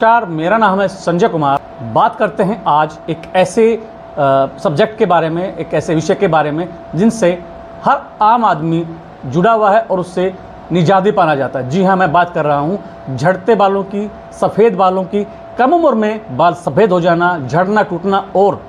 नमस्कार, मेरा नाम है संजय कुमार। बात करते हैं आज एक ऐसे सब्जेक्ट के बारे में, एक ऐसे विषय के बारे में जिनसे हर आम आदमी जुड़ा हुआ है और उससे निजात पाना जाता है। जी हाँ, मैं बात कर रहा हूँ झड़ते बालों की, सफ़ेद बालों की। कम उम्र में बाल सफ़ेद हो जाना, झड़ना, टूटना और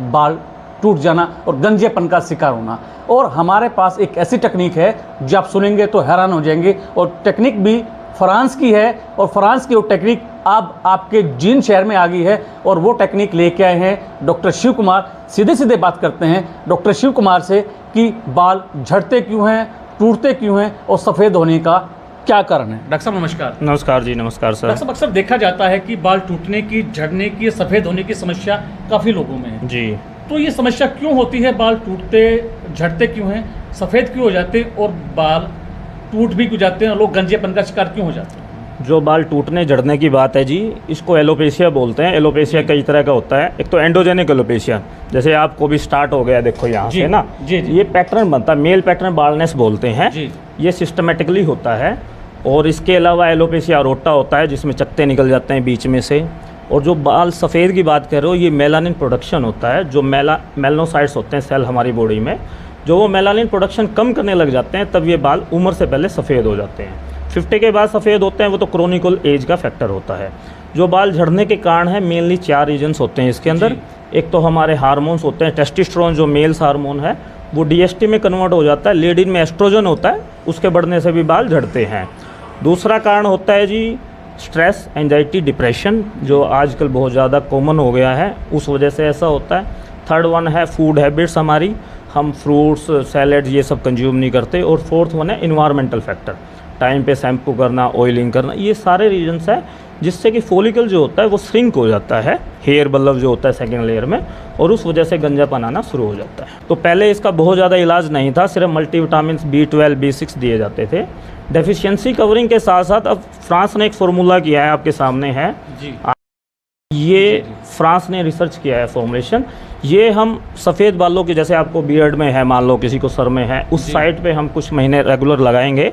बाल टूट जाना और गंजेपन का शिकार होना। और हमारे पास एक ऐसी टेक्निक है जो आप सुनेंगे तो हैरान हो जाएंगे। और टेक्निक भी फ्रांस की है और फ्रांस की वो टेक्निक अब आपके जींद शहर में आ गई है और वो टेक्निक लेके आए हैं डॉक्टर शिव कुमार। सीधे सीधे बात करते हैं डॉक्टर शिव कुमार से कि बाल झड़ते क्यों हैं, टूटते क्यों हैं और सफ़ेद होने का क्या कारण है। डॉक्टर साहब नमस्कार। नमस्कार जी। नमस्कार सर। डॉक्टर साहब, अक्सर देखा जाता है कि बाल टूटने की, झड़ने की, सफ़ेद होने की समस्या काफ़ी लोगों में है जी। तो ये समस्या क्यों होती है? बाल टूटते, झड़ते क्यों हैं, सफ़ेद क्यों हो जाते हैं और बाल टूट भी क्यों जाते हैं और लोग गंजेपन का शिकार क्यों हो जाते हैं? जो बाल टूटने झड़ने की बात है जी, इसको एलोपेशिया बोलते हैं। एलोपेशिया कई तरह का होता है। एक तो एंडोजेनिक एलोपेशिया, जैसे आपको भी स्टार्ट हो गया, देखो यहाँ से ना जी, जी। ये पैटर्न बनता है, मेल पैटर्न बालनेस बोलते हैं जी। ये सिस्टमेटिकली होता है। और इसके अलावा एलोपेशिया अरोटा होता है जिसमें चकत्ते निकल जाते हैं बीच में से। और जो बाल सफ़ेद की बात कर रहे हो, ये मेलानिन प्रोडक्शन होता है। जो मेलानोसाइट्स होते हैं सेल हमारी बॉडी में, जो वो मेलानिन प्रोडक्शन कम करने लग जाते हैं, तब ये बाल उम्र से पहले सफ़ेद हो जाते हैं। 50 के बाद सफ़ेद होते हैं, वो तो क्रोनिकल एज का फैक्टर होता है। जो बाल झड़ने के कारण है, मेनली 4 रीजन्स होते हैं इसके अंदर। एक तो हमारे हार्मोन्स होते हैं। टेस्टोस्टेरोन जो मेल्स हार्मोन है वो डीएसटी में कन्वर्ट हो जाता है। लेडीज में एस्ट्रोजन होता है, उसके बढ़ने से भी बाल झड़ते हैं। दूसरा कारण होता है जी स्ट्रेस, एंजाइटी, डिप्रेशन, जो आजकल बहुत ज़्यादा कॉमन हो गया है, उस वजह से ऐसा होता है। थर्ड वन है फूड हैबिट्स हमारी, हम फ्रूट्स, सैलड ये सब कंज्यूम नहीं करते। और फोर्थ वन है इन्वायरमेंटल फैक्टर, टाइम पे शैम्पू करना, ऑयलिंग करना, ये सारे रीजन्स हैं जिससे कि फॉलिकल जो होता है वो श्रिंक हो जाता है, हेयर बल्ब जो होता है सेकेंड लेयर में, और उस वजह से गंजापन आना शुरू हो जाता है। तो पहले इसका बहुत ज़्यादा इलाज नहीं था, सिर्फ मल्टीविटामिन B12, B6 दिए जाते थे डेफिशिएंसी कवरिंग के साथ साथ। अब फ्रांस ने एक फार्मूला किया है, आपके सामने है जी। ये फ्रांस ने रिसर्च किया है फॉर्मुलेशन। ये हम सफ़ेद बालों की, जैसे आपको बियर्ड में है, मान लो किसी को सर में है, उस साइड पे हम कुछ महीने रेगुलर लगाएंगे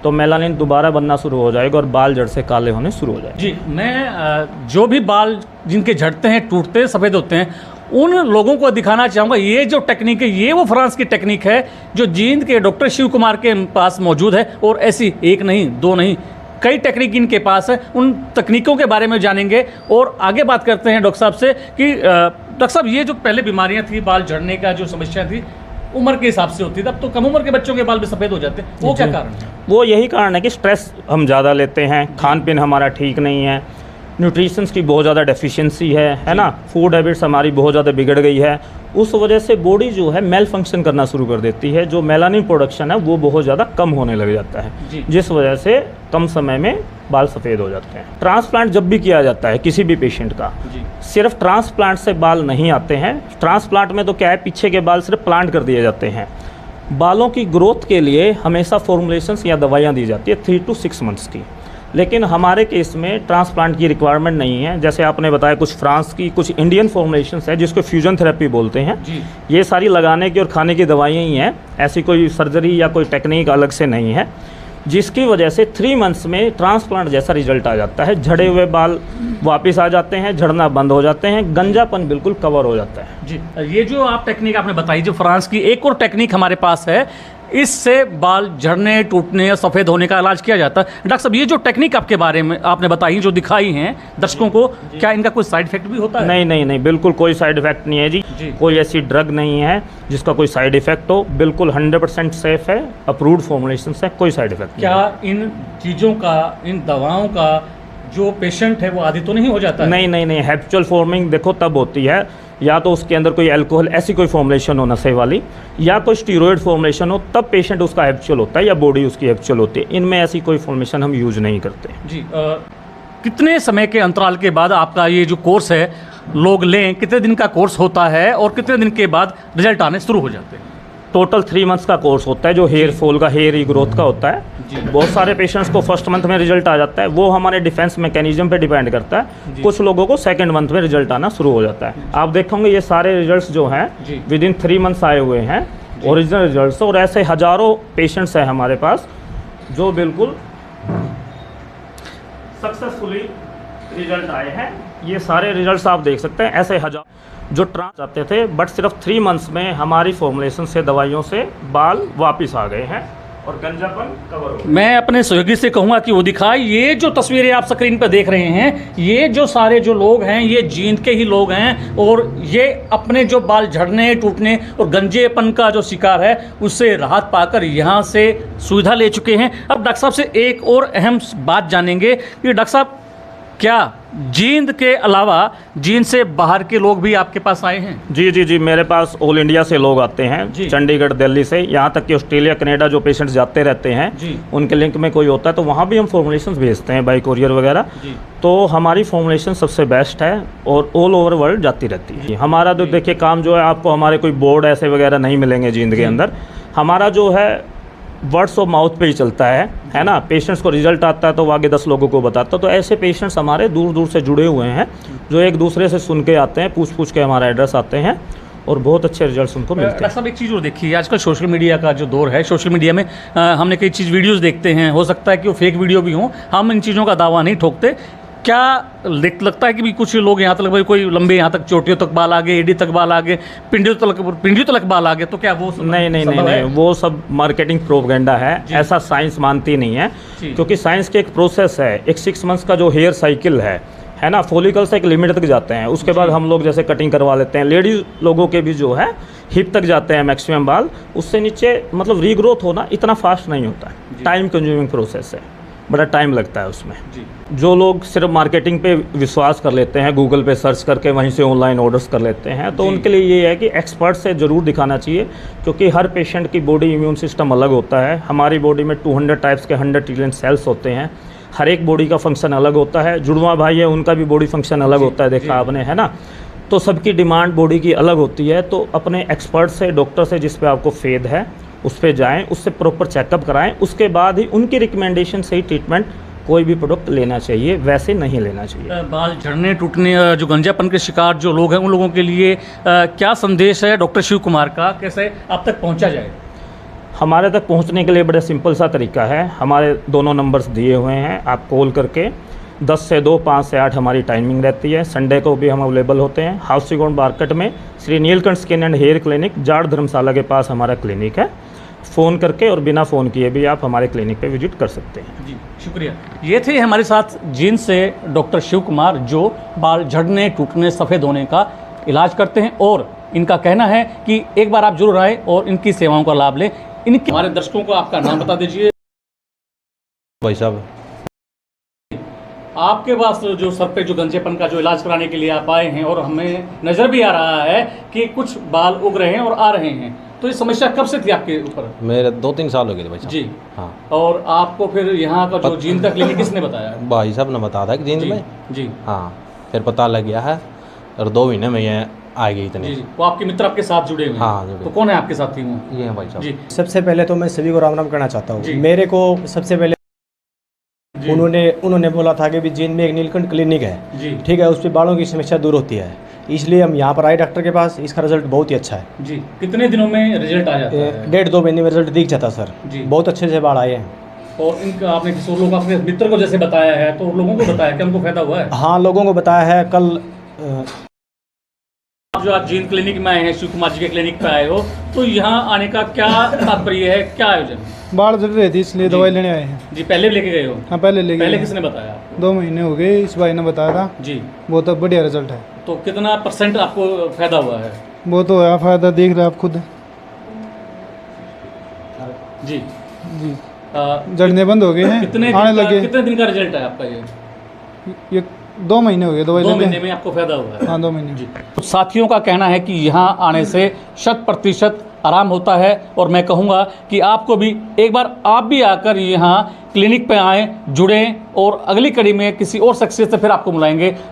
तो मेलानिन दोबारा बनना शुरू हो जाएगा और बाल जड़ से काले होने शुरू हो जाएंगे। जी, मैं जो भी बाल जिनके झड़ते हैं, टूटते हैं, सफ़ेद होते हैं, उन लोगों को दिखाना चाहूँगा ये जो टेक्निक है, ये वो फ्रांस की टेक्निक है जो जींद के डॉक्टर शिव कुमार के पास मौजूद है। और ऐसी एक नहीं, दो नहीं, कई टेक्निक इनके पास है। उन तकनीकों के बारे में जानेंगे और आगे बात करते हैं डॉक्टर साहब से कि डॉक्टर साहब, ये जो पहले बीमारियां थी, बाल झड़ने का जो समस्या थी, उम्र के हिसाब से होती थी, अब तो कम उम्र के बच्चों के बाल भी सफ़ेद हो जाते हैं। वो क्या कारण है? वो यही कारण है कि स्ट्रेस हम ज़्यादा लेते हैं, खान पीन हमारा ठीक नहीं है, न्यूट्रिशंस की बहुत ज़्यादा डेफिशिएंसी है ना, फूड हैबिट्स हमारी बहुत ज़्यादा बिगड़ गई है। उस वजह से बॉडी जो है मेल फंक्शन करना शुरू कर देती है, जो मेलानिन प्रोडक्शन है वो बहुत ज़्यादा कम होने लग जाता है, जिस वजह से कम समय में बाल सफ़ेद हो जाते हैं। ट्रांसप्लांट जब भी किया जाता है किसी भी पेशेंट का, सिर्फ ट्रांसप्लांट से बाल नहीं आते हैं। ट्रांसप्लांट में तो क्या है, पीछे के बाल सिर्फ प्लांट कर दिए जाते हैं। बालों की ग्रोथ के लिए हमेशा फॉर्मुलेशंस या दवाइयाँ दी जाती है 3 to 6 मंथ्स की, लेकिन हमारे केस में ट्रांसप्लांट की रिक्वायरमेंट नहीं है। जैसे आपने बताया, कुछ फ्रांस की, कुछ इंडियन फॉर्मुलेशंस है जिसको फ्यूजन थेरेपी बोलते हैं। ये सारी लगाने की और खाने की दवाइयाँ ही हैं, ऐसी कोई सर्जरी या कोई टेक्निक अलग से नहीं है, जिसकी वजह से 3 मंथ्स में ट्रांसप्लांट जैसा रिजल्ट आ जाता है। झड़े हुए बाल वापस आ जाते हैं, झड़ना बंद हो जाते हैं, गंजापन बिल्कुल कवर हो जाता है जी। ये जो आप टेक्निक आपने बताई, जो फ्रांस की, एक और टेक्निक हमारे पास है, इससे बाल झड़ने, टूटने, सफ़ेद होने का इलाज किया जाता है। डॉक्टर साहब, ये जो टेक्निक आपके बारे में आपने बताई, जो दिखाई हैं दर्शकों को, क्या इनका कोई साइड इफेक्ट भी होता है? नहीं, बिल्कुल कोई साइड इफेक्ट नहीं है जी। कोई ऐसी ड्रग नहीं है जिसका कोई साइड इफेक्ट हो, बिल्कुल 100% सेफ है, अप्रूव्ड फॉर्मुलेशन है, कोई साइड इफेक्ट नहीं। क्या इन चीज़ों का, इन दवाओं का जो पेशेंट है वो आदी तो नहीं हो जाता है? नहीं, हैबिचुअल फॉर्मिंग देखो तब होती है, या तो उसके अंदर कोई अल्कोहल, ऐसी कोई फॉर्मुलेशन हो नशे वाली, या कोई स्टीरॉयड फॉर्मुलेशन हो, तब पेशेंट उसका हैबिचुअल होता है या बॉडी उसकी हैबिचुअल होती है। इनमें ऐसी कोई फॉर्मुलेशन हम यूज नहीं करते जी। कितने समय के अंतराल के बाद आपका ये जो कोर्स है लोग लें? कितने दिन का कोर्स होता है और कितने दिन के बाद रिजल्ट आने शुरू हो जाते हैं? टोटल 3 मंथ्स का कोर्स होता है, जो हेयर फॉल का, हेयर ग्रोथ का होता है। बहुत सारे पेशेंट्स को फर्स्ट मंथ में रिजल्ट आ जाता है, वो हमारे डिफेंस मैकेनिज्म पे डिपेंड करता है। कुछ लोगों को सेकंड मंथ में रिजल्ट आना शुरू हो जाता है। आप देखोगे ये सारे रिजल्ट्स जो हैं विद इन 3 मंथ्स आए हुए हैं, ओरिजिनल रिजल्ट्स। और ऐसे हज़ारों पेशेंट्स हैं हमारे पास जो बिल्कुल सक्सेसफुली रिजल्ट आए हैं। ये सारे रिजल्ट्स आप देख सकते हैं। ऐसे हजार जो ट्रांस आते थे, बट सिर्फ 3 मंथ्स में हमारी फॉर्मुलेशन से, दवाइयों से बाल वापस आ गए हैं और गंजापन कवर हो गया। मैं अपने सहयोगी से कहूँगा कि वो दिखाए। ये जो तस्वीरें आप स्क्रीन पर देख रहे हैं, ये जो सारे जो लोग हैं, ये जींद के ही लोग हैं और ये अपने जो बाल झड़ने, टूटने और गंजेपन का जो शिकार है, उससे राहत पाकर यहाँ से सुविधा ले चुके हैं। अब डॉक्टर साहब से एक और अहम बात जानेंगे कि डॉक्टर साहब, क्या जींद के अलावा जींद से बाहर के लोग भी आपके पास आए हैं? जी जी जी, मेरे पास ऑल इंडिया से लोग आते हैं, चंडीगढ़, दिल्ली से, यहाँ तक कि ऑस्ट्रेलिया, कनाडा जो पेशेंट्स जाते रहते हैं, उनके लिंक में कोई होता है तो वहाँ भी हम फॉर्मुलेशंस भेजते हैं बाई कोरियर वगैरह। तो हमारी फॉर्मुलेशन सबसे बेस्ट है और ऑल ओवर वर्ल्ड जाती रहती है। हमारा तो देखिए काम जो है, आपको हमारे कोई बोर्ड ऐसे वगैरह नहीं मिलेंगे जींद के अंदर। हमारा जो है वर्ड्स ऑफ माउथ पे ही चलता है ना। पेशेंट्स को रिजल्ट आता है तो वो आगे 10 लोगों को बताता है। तो ऐसे पेशेंट्स हमारे दूर दूर से जुड़े हुए हैं, जो एक दूसरे से सुन के आते हैं, पूछ पूछ के हमारा एड्रेस आते हैं और बहुत अच्छे रिजल्ट्स उनको मिलते हैं। डॉक्टर साहब, एक चीज़ और देखिए, आजकल सोशल मीडिया का जो दौर है, सोशल मीडिया में हमने कई चीज़ वीडियोज़ देखते हैं, हो सकता है कि वो फेक वीडियो भी हों, हम इन चीज़ों का दावा नहीं ठोकते। क्या लगता है कि भी कुछ लोग यहाँ तक, भाई कोई लंबे यहाँ तक चोटियों तक बाल आ गए, एडी तक बाल आ गए, पिंडियों तक बाल आ गए, तो क्या वो नहीं, वो सब मार्केटिंग प्रोपेगेंडा है। ऐसा साइंस मानती नहीं है, क्योंकि साइंस की एक प्रोसेस है। एक 6 मंथ्स का जो हेयर साइकिल है ना, फॉलिकल से एक लिमिट तक जाते हैं, उसके बाद हम लोग जैसे कटिंग करवा लेते हैं। लेडीज लोगों के भी जो है हिप तक जाते हैं मैक्सिमम बाल, उससे नीचे मतलब रीग्रोथ होना इतना फास्ट नहीं होता है। टाइम कंज्यूमिंग प्रोसेस है, बड़ा टाइम लगता है उसमें। जो लोग सिर्फ मार्केटिंग पे विश्वास कर लेते हैं, गूगल पे सर्च करके वहीं से ऑनलाइन ऑर्डर्स कर लेते हैं, तो उनके लिए ये है कि एक्सपर्ट से ज़रूर दिखाना चाहिए, क्योंकि हर पेशेंट की बॉडी इम्यून सिस्टम अलग होता है। हमारी बॉडी में 200 टाइप्स के 100 ट्रिलियन सेल्स होते हैं। हर एक बॉडी का फंक्शन अलग होता है। जुड़वा भाई है, उनका भी बॉडी फंक्शन अलग होता है, देखा आपने, है ना। तो सबकी डिमांड बॉडी की अलग होती है। तो अपने एक्सपर्ट से, डॉक्टर से, जिस पे आपको फेद है, उस पर जाएँ, उससे प्रॉपर चेकअप कराएं, उसके बाद ही उनकी रिकमेंडेशन से ही ट्रीटमेंट कोई भी प्रोडक्ट लेना चाहिए, वैसे नहीं लेना चाहिए। बाल झड़ने, टूटने, जो गंजापन के शिकार जो लोग हैं, उन लोगों के लिए क्या संदेश है डॉक्टर शिव कुमार का? कैसे आप तक पहुंचा जाए? हमारे तक पहुंचने के लिए बड़ा सिंपल सा तरीका है। हमारे दोनों नंबर्स दिए हुए हैं, आप कॉल करके 10 से 2, 5 से 8 हमारी टाइमिंग रहती है। संडे को भी हम अवेलेबल होते हैं। हाउसिंग रोड मार्केट में Shri Neelkanth skin and hair clinic, Jat Dharamshala के पास हमारा क्लिनिक है। फ़ोन करके और बिना फ़ोन किए भी आप हमारे क्लिनिक पे विजिट कर सकते हैं। जी, शुक्रिया। ये थे हमारे साथ जींद से डॉक्टर शिव कुमार, जो बाल झड़ने, टूटने, सफ़ेद होने का इलाज करते हैं और इनका कहना है कि एक बार आप जरूर आए और इनकी सेवाओं का लाभ लें। इनके हमारे दर्शकों को आपका नाम बता दीजिए। भाई साहब, आपके पास जो सर पे जो गंजेपन का जो इलाज कराने के लिए आप आए हैं, और हमें नज़र भी आ रहा है कि कुछ बाल उग रहे हैं और आ रहे हैं, तो ये समस्या कब से थी आपके ऊपर? मेरे 2-3 साल हो गए थे भाई साहब। जी हाँ। और आपको फिर यहाँ का जो जींद का क्लिनिक किसने बताया? भाई साहब ने बताया था कि जींद में। जी हाँ, फिर पता लग गया है और 2 महीने में ये आ गई इतनी। जी, वो आपके मित्र आपके साथ जुड़े हुए हैं? हाँ, जुड़े। तो कौन है आपके साथी? वो ये है भाई साहब। जी, सबसे पहले तो मैं सभी को राम राम कहना चाहता हूँ। मेरे को सबसे पहले उन्होंने बोला था कि भी जींद में एक नीलकंठ क्लिनिक है, जी ठीक है, उस पर बालों की समस्या दूर होती है, इसलिए हम यहाँ पर आए डॉक्टर के पास। इसका रिजल्ट बहुत ही अच्छा है जी। कितने दिनों में रिजल्ट आ जाता है? 1.5-2 महीने में रिजल्ट दिख जाता सर जी। बहुत अच्छे से बाल आए हैं। और इनका आपने किसी और लोग अपने मित्र को जैसे बताया है, तो लोगों को बताया, क्या उनको फायदा हुआ है? हाँ, लोगों को बताया है। कल आप जो आज जींद क्लिनिक में आए हैं, शिव कुमार जी के क्लिनिक पे आए हो, तो यहाँ आने का क्या तात्पर्य है, क्या आयोजन? बाढ़ जल रही थी इसलिए दवाई लेने आए हैं। जी, पहले भी लेके गए हो? हाँ, पहले ले पहले गए। किसने बताया आपको? 2 महीने हो गए, इस भाई ने बताया था। जी, बहुत बढ़िया रिजल्ट है। तो कितना % आपको फायदा हुआ है? वो तो है फायदा, देख रहे हैं आप खुद। जी जी, जड़ने बंद हो गए हैं, आने लगे। कितने दिन का रिजल्ट है आपका? ये 2 महीने हो गए दवाई 2 लेते महीने हैं। में आपको फायदा हुआ है? हाँ, 2 महीने। जी। साथियों का कहना है कि यहाँ आने से 100% आराम होता है, और मैं कहूँगा कि आपको भी एक बार आप भी आकर यहाँ क्लिनिक पे आएँ, जुड़ें, और अगली कड़ी में किसी और शख्सियत से फिर आपको बुलाएंगे।